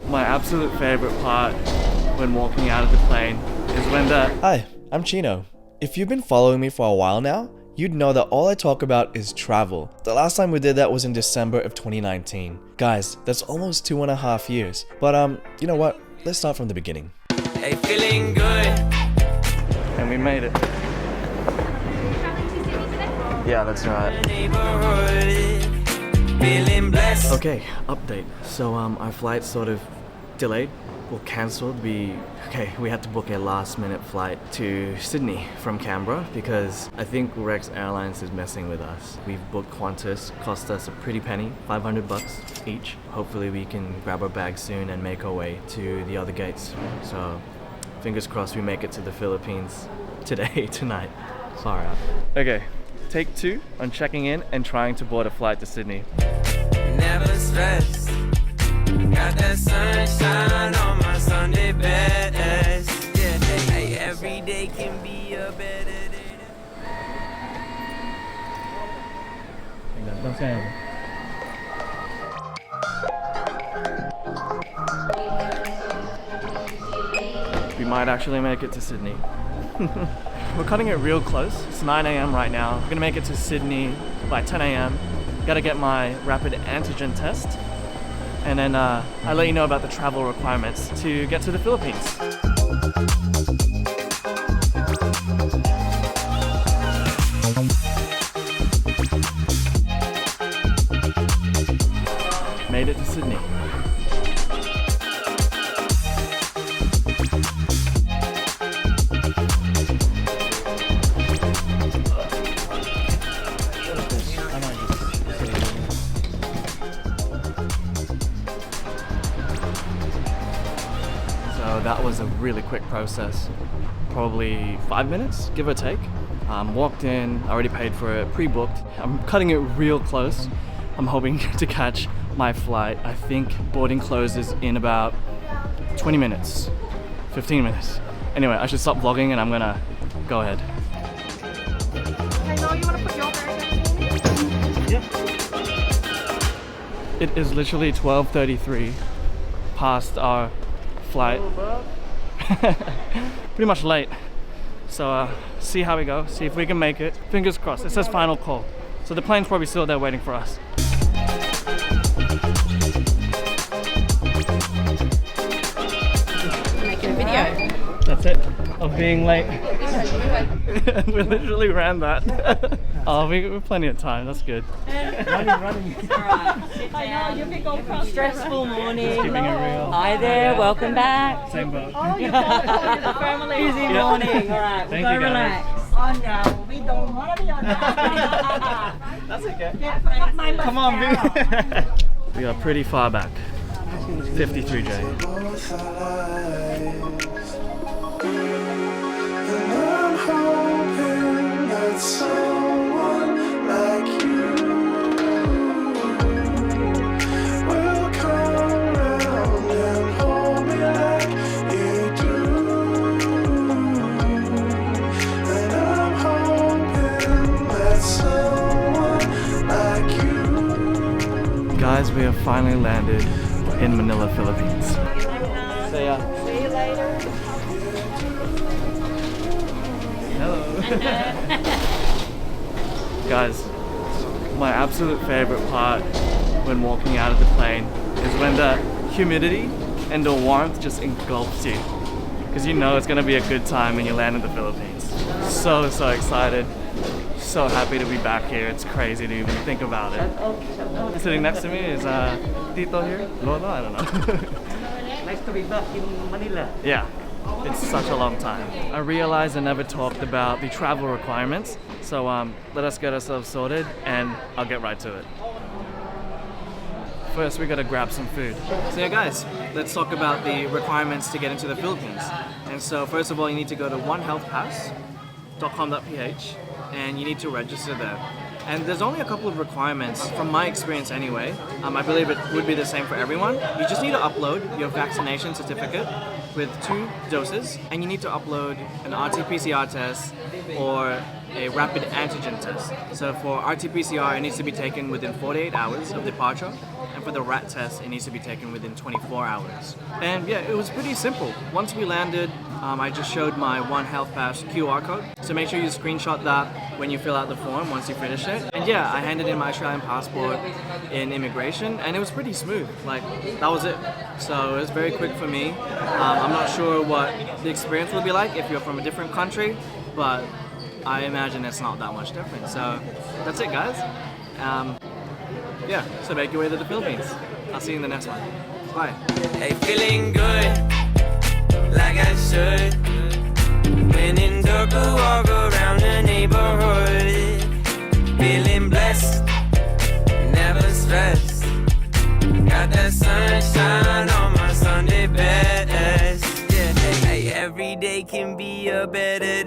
My absolute favorite part when walking out of the plane is when the... Hi, I'm Cheno. If you've been following me for a while now, you'd know that all I talk about is travel. The last time we did that was in December of 2019. Guys, that's almost 2.5 years. But you know what? Let's start from the beginning. Hey, feeling good. And we made it. Yeah, that's right. Feeling blessed. Okay, update. So our flight sort of delayed or cancelled. We had to book a last minute flight to Sydney from Canberra because I think Rex Airlines is messing with us. We've booked Qantas, cost us a pretty penny, $500 each. Hopefully we can grab our bags soon and make our way to the other gates. So fingers crossed we make it to the Philippines tonight. Far out. Okay, take 2 on checking in and trying to board a flight to Sydney. Never stressed. Got that sunshine on my Sunday best. Yeah, hey, every day can be a better day. Don't say anything. We might actually make it to Sydney. We're cutting it real close. It's 9 a.m. right now. We're gonna make it to Sydney by 10 a.m. Gotta get my rapid antigen test. And then I'll let you know about the travel requirements to get to the Philippines. Made it to Sydney. So that was a really quick process, probably 5 minutes, give or take. Walked in, already paid for it, pre-booked. I'm cutting it real close. I'm hoping to catch my flight. I think boarding closes in about 20 minutes, 15 minutes. Anyway, I should stop vlogging and I'm gonna go ahead. I know you want to put your bag. Yeah. It is literally 12:33 past our flight. Pretty much late. So see how we go, see if we can make it. Fingers crossed. It says final call. So the plane's probably still there waiting for us. Making a video. That's it, of being late. We literally ran that. Oh, we've plenty of time, that's good. Running. I know, you can go across. Stressful morning. Just keeping it real. Hi there, welcome back. Same boat. Oh, you're the family. Busy Yeah. morning. All right, we'll Thank go you, guys. relax. Oh no, we don't want to be on that. That's okay. My Come on, baby. We are pretty far back. 53J. And I'm hoping that someone like you will come around and hold me like you do. And I'm hoping that someone like you. Guys, we have finally landed in Manila, Philippines. See ya. See you later. Hello. Guys, my absolute favorite part when walking out of the plane is when the humidity and the warmth just engulfs you. Because you know it's gonna be a good time when you land in the Philippines. So excited. So happy to be back here. It's crazy to even think about it. Sitting next to me is Tito here. Lolo, I don't know. Nice to be back in Manila. Yeah, it's such a long time. I realized I never talked about the travel requirements, so let us get ourselves sorted and I'll get right to it. First, we gotta grab some food. So yeah guys, let's talk about the requirements to get into the Philippines. And so first of all, you need to go to onehealthpass.com.ph and you need to register there. And there's only a couple of requirements, from my experience anyway. I believe it would be the same for everyone. You just need to upload your vaccination certificate with 2 doses, and you need to upload an RT-PCR test or a rapid antigen test. So for RT-PCR, it needs to be taken within 48 hours of departure, and for the rat test, it needs to be taken within 24 hours. And yeah, it was pretty simple. Once we landed, I just showed my One Health Pass QR code. So make sure you screenshot that when you fill out the form once you finish it. And yeah, I handed in my Australian passport in immigration, and it was pretty smooth. Like, that was it. So it was very quick for me. I'm not sure what the experience will be like if you're from a different country, but I imagine it's not that much different. So that's it, guys. Yeah, so make your way to the Philippines. I'll see you in the next one. Bye. Hey, feeling good, like I should. When in dark, I walk around the neighborhood. Feeling blessed, never stressed. Got that sunshine on my Sunday best. Yeah, hey, every day can be a better day.